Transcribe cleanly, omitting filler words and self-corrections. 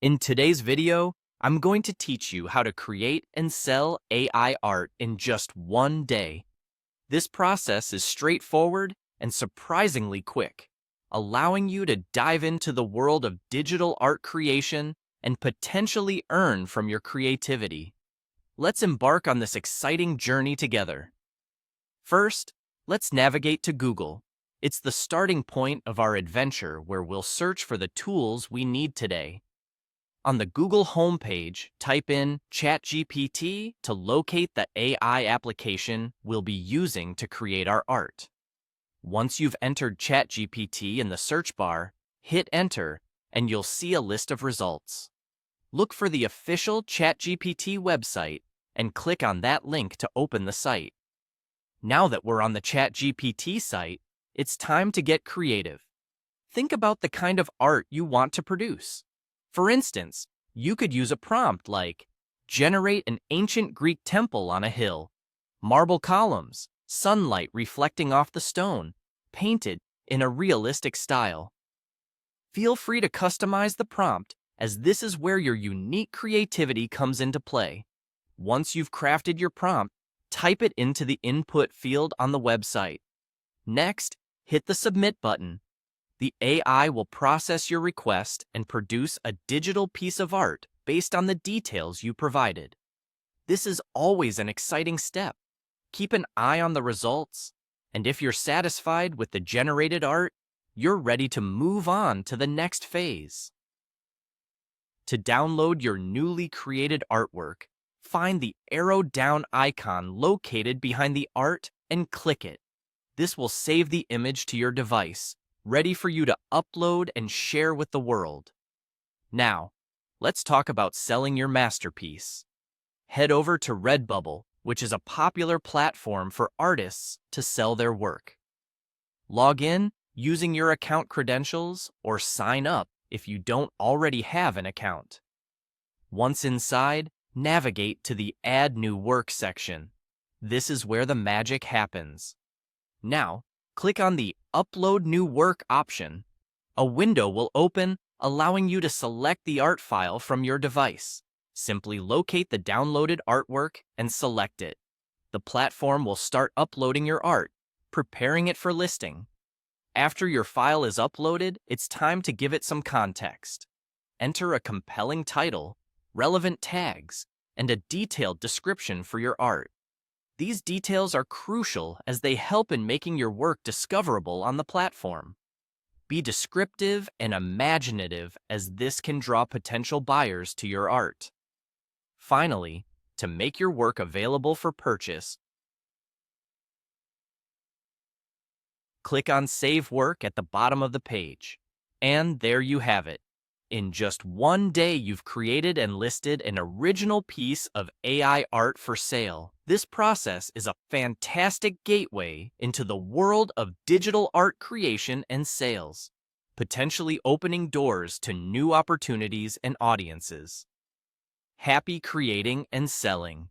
In today's video, I'm going to teach you how to create and sell AI art in just one day. This process is straightforward and surprisingly quick, allowing you to dive into the world of digital art creation and potentially earn from your creativity. Let's embark on this exciting journey together. First, let's navigate to Google. It's the starting point of our adventure where we'll search for the tools we need today. On the Google homepage, type in ChatGPT to locate the AI application we'll be using to create our art. Once you've entered ChatGPT in the search bar, hit Enter, and you'll see a list of results. Look for the official ChatGPT website and click on that link to open the site. Now that we're on the ChatGPT site, it's time to get creative. Think about the kind of art you want to produce. For instance, you could use a prompt like, generate an ancient Greek temple on a hill, marble columns, sunlight reflecting off the stone, painted in a realistic style. Feel free to customize the prompt, as this is where your unique creativity comes into play. Once you've crafted your prompt, type it into the input field on the website. Next, hit the Submit button. The AI will process your request and produce a digital piece of art based on the details you provided. This is always an exciting step. Keep an eye on the results, and if you're satisfied with the generated art, you're ready to move on to the next phase. To download your newly created artwork, find the arrow down icon located behind the art and click it. This will save the image to your device, ready for you to upload and share with the world. Now, let's talk about selling your masterpiece. Head over to Redbubble, which is a popular platform for artists to sell their work. Log in using your account credentials or sign up if you don't already have an account. Once inside, navigate to the Add New Work section. This is where the magic happens. Now, click on the Upload New Work option. A window will open, allowing you to select the art file from your device. Simply locate the downloaded artwork and select it. The platform will start uploading your art, preparing it for listing. After your file is uploaded, it's time to give it some context. Enter a compelling title, relevant tags, and a detailed description for your art. These details are crucial as they help in making your work discoverable on the platform. Be descriptive and imaginative, as this can draw potential buyers to your art. Finally, to make your work available for purchase, click on Save Work at the bottom of the page. And there you have it. In just one day, you've created and listed an original piece of AI art for sale. This process is a fantastic gateway into the world of digital art creation and sales, potentially opening doors to new opportunities and audiences. Happy creating and selling!